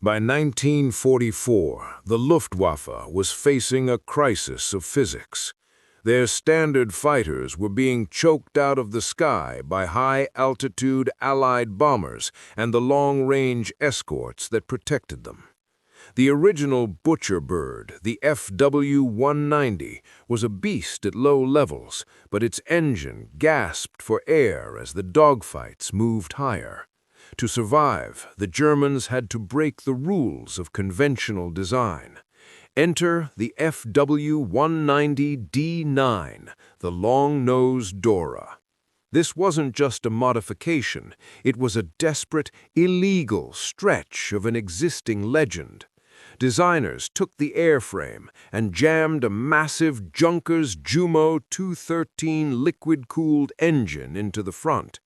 By 1944, the Luftwaffe was facing a crisis of physics. Their standard fighters were being choked out of the sky by high-altitude Allied bombers and the long-range escorts that protected them. The original butcher bird, the FW-190, was a beast at low levels, but its engine gasped for air as the dogfights moved higher. To survive, the Germans had to break the rules of conventional design. Enter the FW-190D9, the long-nosed Dora. This wasn't just a modification, it was a desperate, illegal stretch of an existing legend. Designers took the airframe and jammed a massive Junkers Jumo 213 liquid-cooled engine into the front.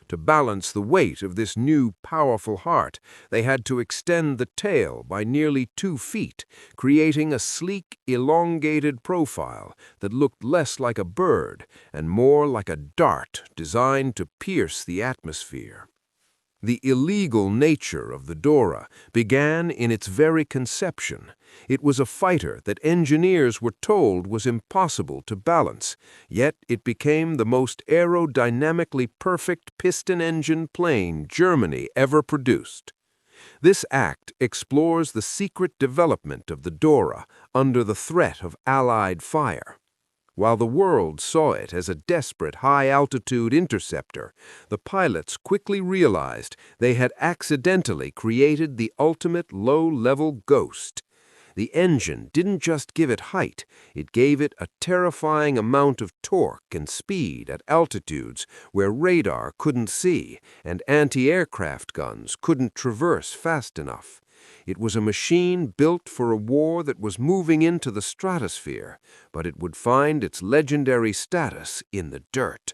To balance the weight of this new, powerful heart, they had to extend the tail by nearly 2 feet, creating a sleek, elongated profile that looked less like a bird and more like a dart designed to pierce the atmosphere. The illegal nature of the Dora began in its very conception. It was a fighter that engineers were told was impossible to balance, yet it became the most aerodynamically perfect piston-engine plane Germany ever produced. This act explores the secret development of the Dora under the threat of Allied fire. While the world saw it as a desperate high-altitude interceptor, the pilots quickly realized they had accidentally created the ultimate low-level ghost. The engine didn't just give it height, it gave it a terrifying amount of torque and speed at altitudes where radar couldn't see and anti-aircraft guns couldn't traverse fast enough. It was a machine built for a war that was moving into the stratosphere, but it would find its legendary status in the dirt.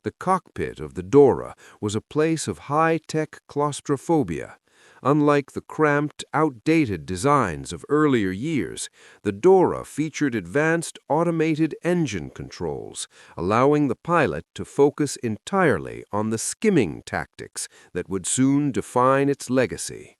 The cockpit of the Dora was a place of high-tech claustrophobia. Unlike the cramped, outdated designs of earlier years, the Dora featured advanced automated engine controls, allowing the pilot to focus entirely on the skimming tactics that would soon define its legacy.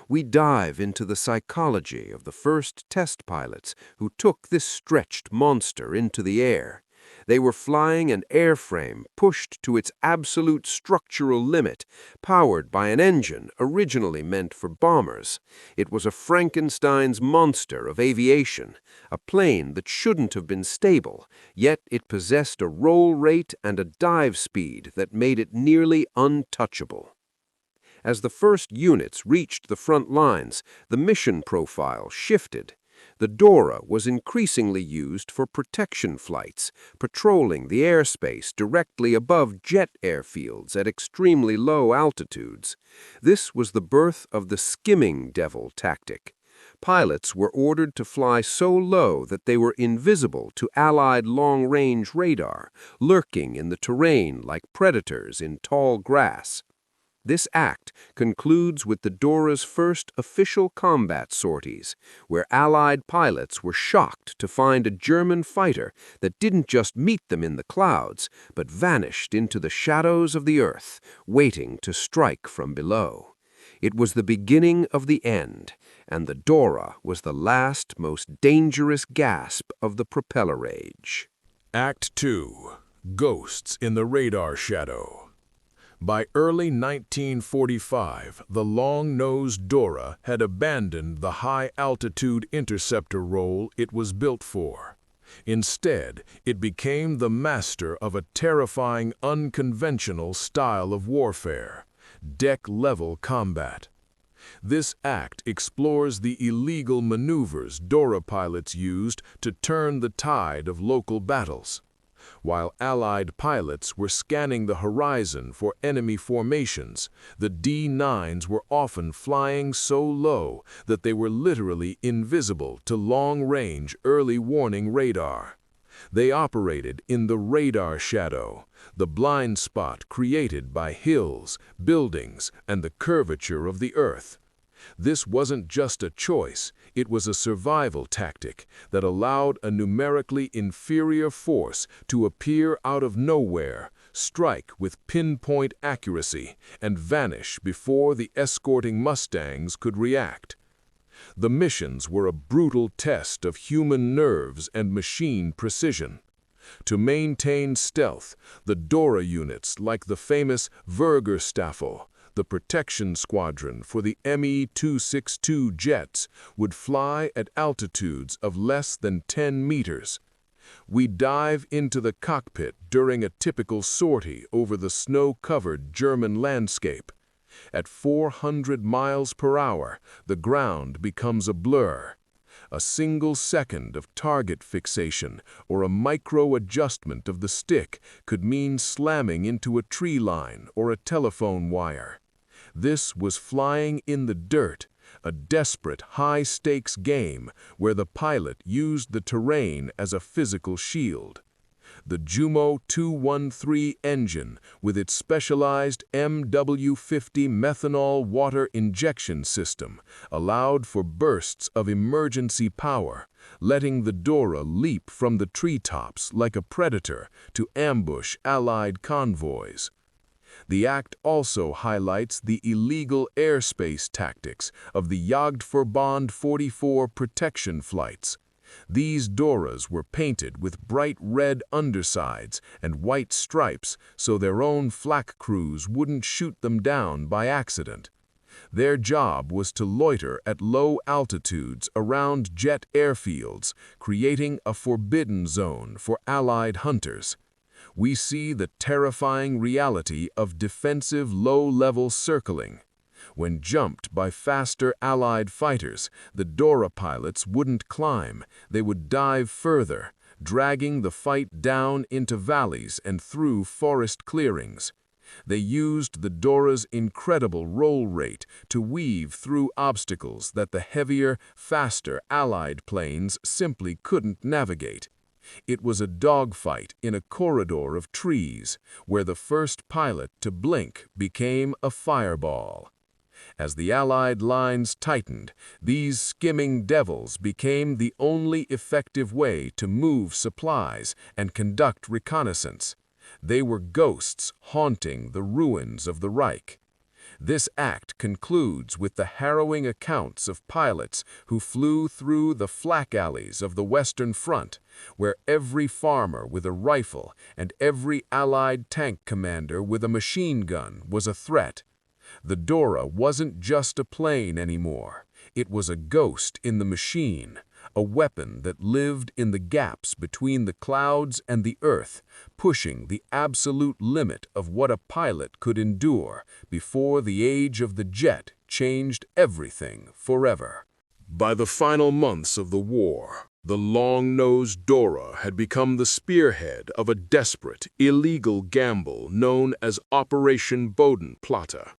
We dive into the psychology of the first test pilots who took this stretched monster into the air. They were flying an airframe pushed to its absolute structural limit, powered by an engine originally meant for bombers. It was a Frankenstein's monster of aviation, a plane that shouldn't have been stable, yet it possessed a roll rate and a dive speed that made it nearly untouchable. As the first units reached the front lines, the mission profile shifted. The Dora was increasingly used for protection flights, patrolling the airspace directly above jet airfields at extremely low altitudes. This was the birth of the Skimming Devil tactic. Pilots were ordered to fly so low that they were invisible to Allied long-range radar, lurking in the terrain like predators in tall grass. This act concludes with the Dora's first official combat sorties, where Allied pilots were shocked to find a German fighter that didn't just meet them in the clouds, but vanished into the shadows of the earth, waiting to strike from below. It was the beginning of the end, and the Dora was the last, most dangerous gasp of the propeller age. Act 2. Ghosts in the Radar Shadow. By early 1945, the long-nosed Dora had abandoned the high-altitude interceptor role it was built for. Instead, it became the master of a terrifying, unconventional style of warfare: deck-level combat. This act explores the illegal maneuvers Dora pilots used to turn the tide of local battles. While Allied pilots were scanning the horizon for enemy formations, the D-9s were often flying so low that they were literally invisible to long-range early warning radar. They operated in the radar shadow, the blind spot created by hills, buildings, and the curvature of the earth. This wasn't just a choice, it was a survival tactic that allowed a numerically inferior force to appear out of nowhere, strike with pinpoint accuracy, and vanish before the escorting Mustangs could react. The missions were a brutal test of human nerves and machine precision. To maintain stealth, the Dora units, like the famous Vergerstaffel, the protection squadron for the Me-262 jets, would fly at altitudes of less than 10 meters. We dive into the cockpit during a typical sortie over the snow-covered German landscape. At 400 miles per hour, the ground becomes a blur. A single second of target fixation or a micro-adjustment of the stick could mean slamming into a tree line or a telephone wire. This was flying in the dirt, a desperate, high-stakes game where the pilot used the terrain as a physical shield. The Jumo 213 engine, with its specialized MW50 methanol water injection system, allowed for bursts of emergency power, letting the Dora leap from the treetops like a predator to ambush Allied convoys. The act also highlights the illegal airspace tactics of the Jagdverband 44 protection flights. These Doras were painted with bright red undersides and white stripes so their own flak crews wouldn't shoot them down by accident. Their job was to loiter at low altitudes around jet airfields, creating a forbidden zone for Allied hunters. We see the terrifying reality of defensive low-level circling. When jumped by faster Allied fighters, the Dora pilots wouldn't climb, they would dive further, dragging the fight down into valleys and through forest clearings. They used the Dora's incredible roll rate to weave through obstacles that the heavier, faster Allied planes simply couldn't navigate. It was a dogfight in a corridor of trees, where the first pilot to blink became a fireball. As the Allied lines tightened, these skimming devils became the only effective way to move supplies and conduct reconnaissance. They were ghosts haunting the ruins of the Reich. This act concludes with the harrowing accounts of pilots who flew through the flak alleys of the Western Front, where every farmer with a rifle and every Allied tank commander with a machine gun was a threat. The Dora wasn't just a plane anymore. It was a ghost in the machine, a weapon that lived in the gaps between the clouds and the earth, pushing the absolute limit of what a pilot could endure before the age of the jet changed everything forever. By the final months of the war, the long-nosed Dora had become the spearhead of a desperate, illegal gamble known as Operation Bodenplatte.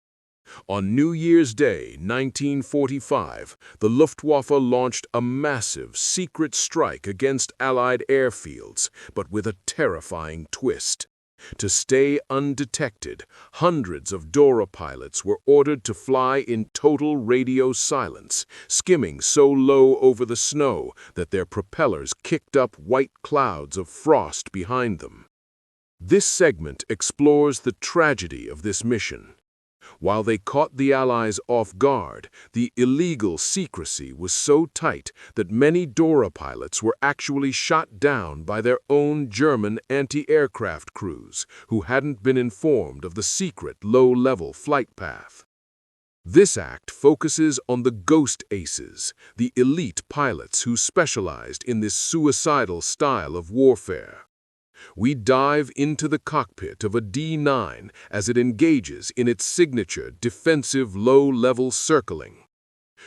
On New Year's Day, 1945, the Luftwaffe launched a massive, secret strike against Allied airfields, but with a terrifying twist. To stay undetected, hundreds of Dora pilots were ordered to fly in total radio silence, skimming so low over the snow that their propellers kicked up white clouds of frost behind them. This segment explores the tragedy of this mission. While they caught the Allies off guard, the illegal secrecy was so tight that many Dora pilots were actually shot down by their own German anti-aircraft crews, who hadn't been informed of the secret low-level flight path. This act focuses on the ghost aces, the elite pilots who specialized in this suicidal style of warfare. We dive into the cockpit of a D-9 as it engages in its signature defensive low-level circling.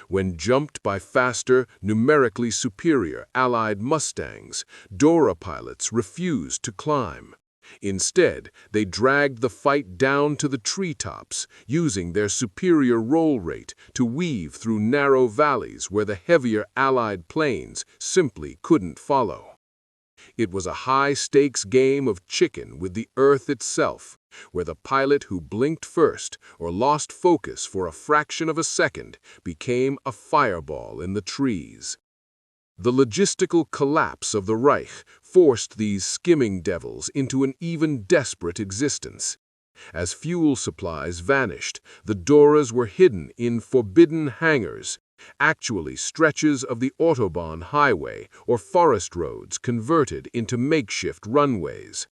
When jumped by faster, numerically superior Allied Mustangs, Dora pilots refused to climb. Instead, they dragged the fight down to the treetops, using their superior roll rate to weave through narrow valleys where the heavier Allied planes simply couldn't follow. It was a high-stakes game of chicken with the Earth itself, where the pilot who blinked first or lost focus for a fraction of a second became a fireball in the trees. The logistical collapse of the Reich forced these skimming devils into an even desperate existence. As fuel supplies vanished, the Doras were hidden in forbidden hangars, actually stretches of the Autobahn highway or forest roads converted into makeshift runways.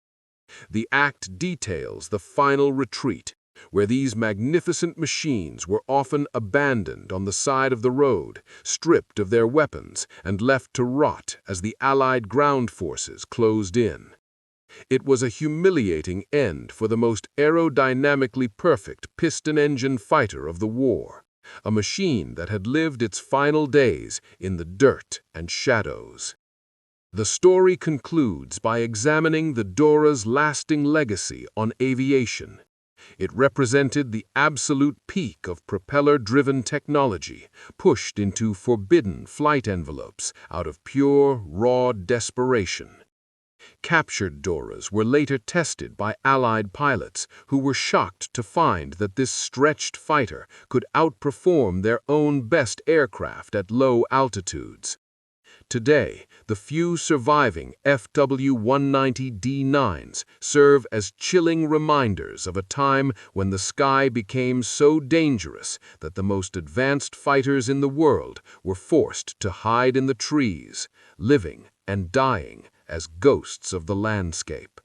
The act details the final retreat, where these magnificent machines were often abandoned on the side of the road, stripped of their weapons, and left to rot as the Allied ground forces closed in. It was a humiliating end for the most aerodynamically perfect piston-engine fighter of the war, a machine that had lived its final days in the dirt and shadows. The story concludes by examining the Dora's lasting legacy on aviation. It represented the absolute peak of propeller-driven technology, pushed into forbidden flight envelopes out of pure, raw desperation. Captured Doras were later tested by Allied pilots who were shocked to find that this stretched fighter could outperform their own best aircraft at low altitudes. Today, the few surviving FW-190D9s serve as chilling reminders of a time when the sky became so dangerous that the most advanced fighters in the world were forced to hide in the trees, living and dying as ghosts of the landscape.